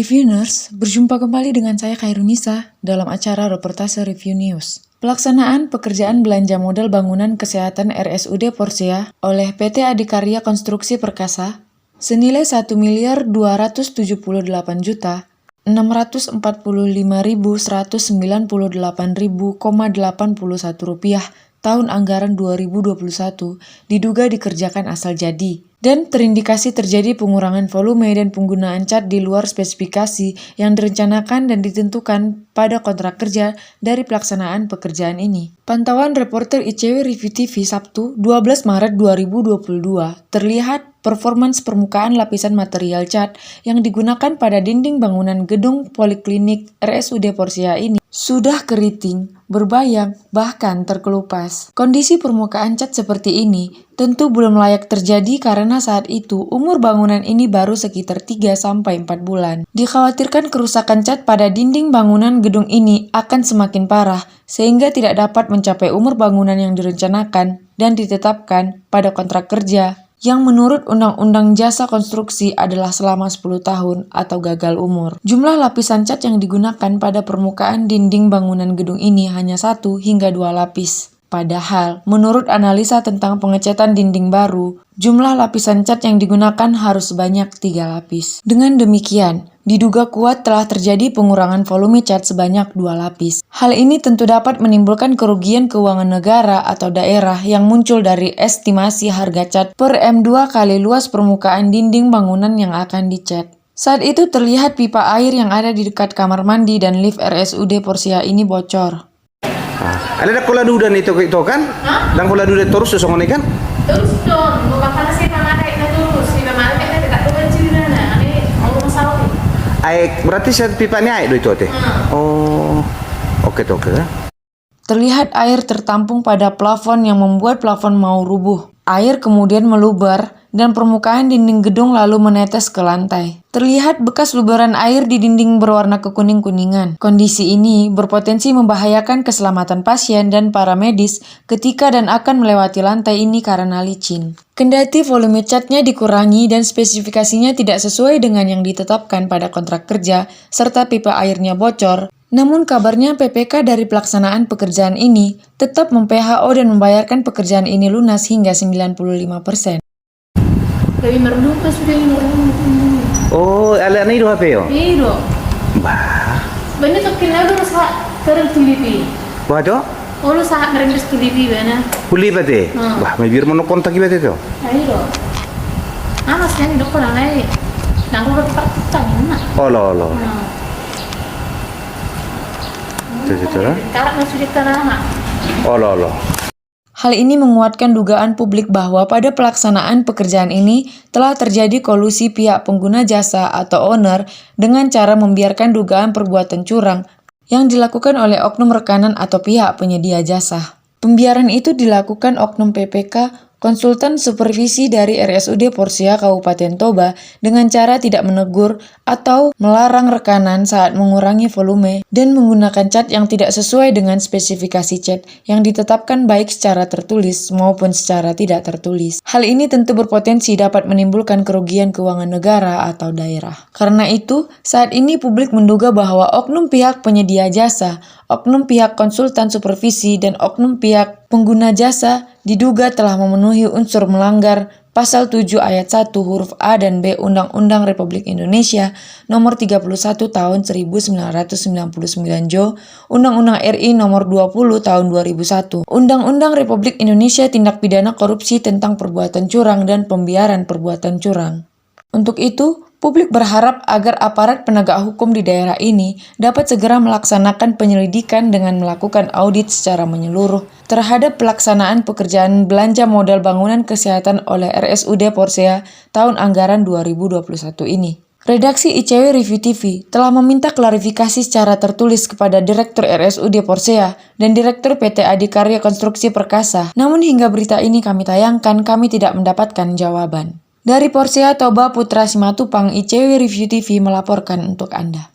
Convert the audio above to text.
Reviewers, berjumpa kembali dengan saya Khairunisa dalam acara Reportase Review News. Pelaksanaan pekerjaan belanja modal bangunan kesehatan RSUD Porsea oleh PT Adikarya Konstruksi Perkasa senilai 1.278.645.198.081 rupiah tahun anggaran 2021 diduga dikerjakan asal jadi dan terindikasi terjadi pengurangan volume dan penggunaan cat di luar spesifikasi yang direncanakan dan ditentukan pada kontrak kerja dari pelaksanaan pekerjaan ini. Pantauan reporter ICW Review TV Sabtu 12 Maret 2022 terlihat performans permukaan lapisan material cat yang digunakan pada dinding bangunan gedung Poliklinik RSUD Porsea ini sudah keriting, berbayang, bahkan terkelupas. Kondisi permukaan cat seperti ini tentu belum layak terjadi karena saat itu umur bangunan ini baru sekitar 3-4 bulan. Dikhawatirkan kerusakan cat pada dinding bangunan gedung ini akan semakin parah sehingga tidak dapat mencapai umur bangunan yang direncanakan dan ditetapkan pada kontrak kerja yang menurut Undang-Undang Jasa Konstruksi adalah selama 10 tahun atau gagal umur. Jumlah lapisan cat yang digunakan pada permukaan dinding bangunan gedung ini hanya 1 hingga 2 lapis. Padahal, menurut analisa tentang pengecatan dinding baru, jumlah lapisan cat yang digunakan harus sebanyak 3 lapis. Dengan demikian, diduga kuat telah terjadi pengurangan volume cat sebanyak 2 lapis. Hal ini tentu dapat menimbulkan kerugian keuangan negara atau daerah yang muncul dari estimasi harga cat per M2 kali luas permukaan dinding bangunan yang akan dicat. Saat itu terlihat pipa air yang ada di dekat kamar mandi dan lift RSUD Porsea ini bocor. Ada kola dudan itu kan? Dan kola dudan terus sosongan kan? Terus dong, bukan karena saya pamanai na terus, si pamanai kan tidak tahu cerita na, ini mau masalah. Air berarti saya pipanya air itu teh. Oh, oke. Terlihat air tertampung pada plafon yang membuat plafon mau rubuh. Air kemudian meluber dan permukaan dinding gedung lalu menetes ke lantai. Terlihat bekas luberan air di dinding berwarna kekuning-kuningan. Kondisi ini berpotensi membahayakan keselamatan pasien dan para medis ketika dan akan melewati lantai ini karena licin. Kendati volume catnya dikurangi dan spesifikasinya tidak sesuai dengan yang ditetapkan pada kontrak kerja, serta pipa airnya bocor, namun kabarnya PPK dari pelaksanaan pekerjaan ini tetap mem-PHO dan membayarkan pekerjaan ini lunas hingga 95%. Lebih merdu pas sudah ini orang. Oh, ala na itu HP yo? Iya. Bah. Benar tuh kena lu sa terus tulipi. Waduh? Oh lu sa merendes tulipi benar. Huli ba teh? Bah, may bir mo no kontak iba teh to. Iya. Mas yang hidup orang lain. Nang lu tak tanya. Oh lo. Kalau masuk di tanah. Oh lo. Hal ini menguatkan dugaan publik bahwa pada pelaksanaan pekerjaan ini telah terjadi kolusi pihak pengguna jasa atau owner dengan cara membiarkan dugaan perbuatan curang yang dilakukan oleh oknum rekanan atau pihak penyedia jasa. Pembiaran itu dilakukan oknum PPK konsultan supervisi dari RSUD Porsea Kabupaten Toba dengan cara tidak menegur atau melarang rekanan saat mengurangi volume dan menggunakan cat yang tidak sesuai dengan spesifikasi cat yang ditetapkan baik secara tertulis maupun secara tidak tertulis. Hal ini tentu berpotensi dapat menimbulkan kerugian keuangan negara atau daerah. Karena itu, saat ini publik menduga bahwa oknum pihak penyedia jasa, oknum pihak konsultan supervisi, dan oknum pihak pengguna jasa diduga telah memenuhi unsur melanggar Pasal 7 Ayat 1 huruf A dan B Undang-Undang Republik Indonesia Nomor 31 Tahun 1999 Jo, Undang-Undang RI Nomor 20 Tahun 2001, Undang-Undang Republik Indonesia Tindak Pidana Korupsi tentang Perbuatan Curang dan Pembiaran Perbuatan Curang. Untuk itu, publik berharap agar aparat penegak hukum di daerah ini dapat segera melaksanakan penyelidikan dengan melakukan audit secara menyeluruh terhadap pelaksanaan pekerjaan belanja modal bangunan kesehatan oleh RSUD Porsea tahun anggaran 2021 ini. Redaksi ICW Review TV telah meminta klarifikasi secara tertulis kepada Direktur RSUD Porsea dan Direktur PT Adikarya Konstruksi Perkasa. Namun hingga berita ini kami tayangkan, kami tidak mendapatkan jawaban. Dari Porsea Toba, Putra Simatupang, ICW Review TV melaporkan untuk Anda.